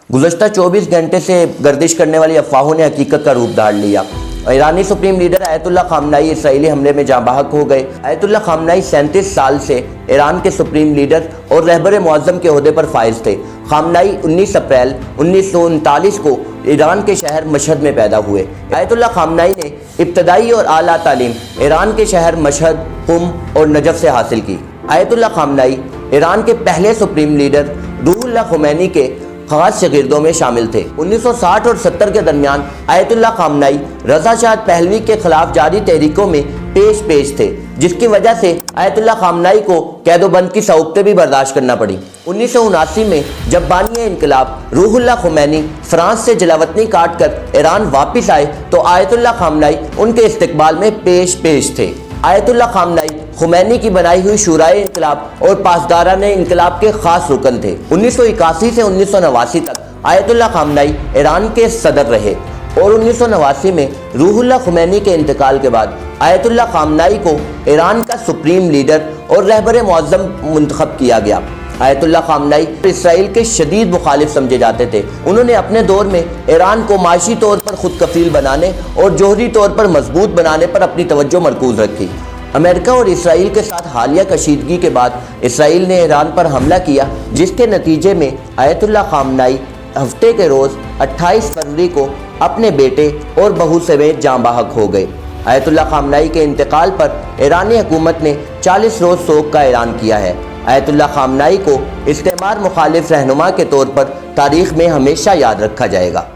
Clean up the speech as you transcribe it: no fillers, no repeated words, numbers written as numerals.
गुज़श्ता 24 घंटे से गर्दिश करने वाली अफवाहों ने हकीकत का रूप धार लिया। ईरानी सुप्रीम लीडर आयतुल्लाह खामनाई इसराइली हमले में जाँ बहक हो गए। आयतुल्लाह खामनाई 37 साल से ईरान के सुप्रीम लीडर और रहबर मुअज़्ज़म के ओहदे पर फाइज थे। खामनाई 19 अप्रैल 1939 को ईरान के शहर मशहद में पैदा हुए। आयतुल्लाह खामनाई ने इब्तदाई और आला तालीम ईरान के शहर मशहद, कुम और नजफ से हासिल की। आयतुल्लाह खामनाई ईरान के पहले सुप्रीम लीडर रूहुल्लाह खुमैनी के खास शागिर्दों में शामिल थे। 1960 और 70 के दरमियान आयतुल्लाह खामनाई रज़ा शाह पहलवी के खिलाफ जारी तहरीकों में पेश थे, जिसकी वजह से आयतुल्लाह खामनाई को कैदोबंद की सऊबतें भी बर्दाश्त करना पड़ी। 1979 में जब बानी इनकलाब रूहुल्लाह खुमैनी फ्रांस से जलावतनी काट कर ईरान वापस आए तो आयतुल्लाह खामनाई उनके इस्तकबाल में पेश थे। आयतुल्लाह खामनाई खुमैनी की बनाई हुई शुराए इनकलाब और पासदारान इनकलाब के खास रुकन थे। 1981 से 1989 तक आयतुल्लाह खामनाई ईरान के सदर रहे और 1989 में रूहुल्लाह खुमैनी के इंतकाल के बाद आयतुल्लाह खामनाई को ईरान का सुप्रीम लीडर और रहबर मुअज़्ज़म मुंतखब किया गया। आयतुल्लाह खामनाई इसराइल के शदीद मुखालिफ समझे जाते थे। उन्होंने अपने दौर में ईरान को माशी तौर पर खुद कफील बनाने और जोहरी तौर पर मजबूत बनाने पर अपनी तवज्जो मरकूज रखी। अमेरिका और इसराइल के साथ हालिया कशीदगी के बाद इसराइल ने ईरान पर हमला किया, जिसके नतीजे में आयतुल्लाह खामनाई हफ्ते के रोज़ 28 फरवरी को अपने बेटे और बहू समेत जाँ बहक हो गए। आयतुल्लाह खामनाई के इंतकाल पर ईरानी हुकूमत ने 40 रोज़ सोग का ऐलान किया है। आयतुल्लाह खामनाई को इस्तेमार मुखालिफ रहनुमा के तौर पर तारीख़ में हमेशा याद रखा जाएगा।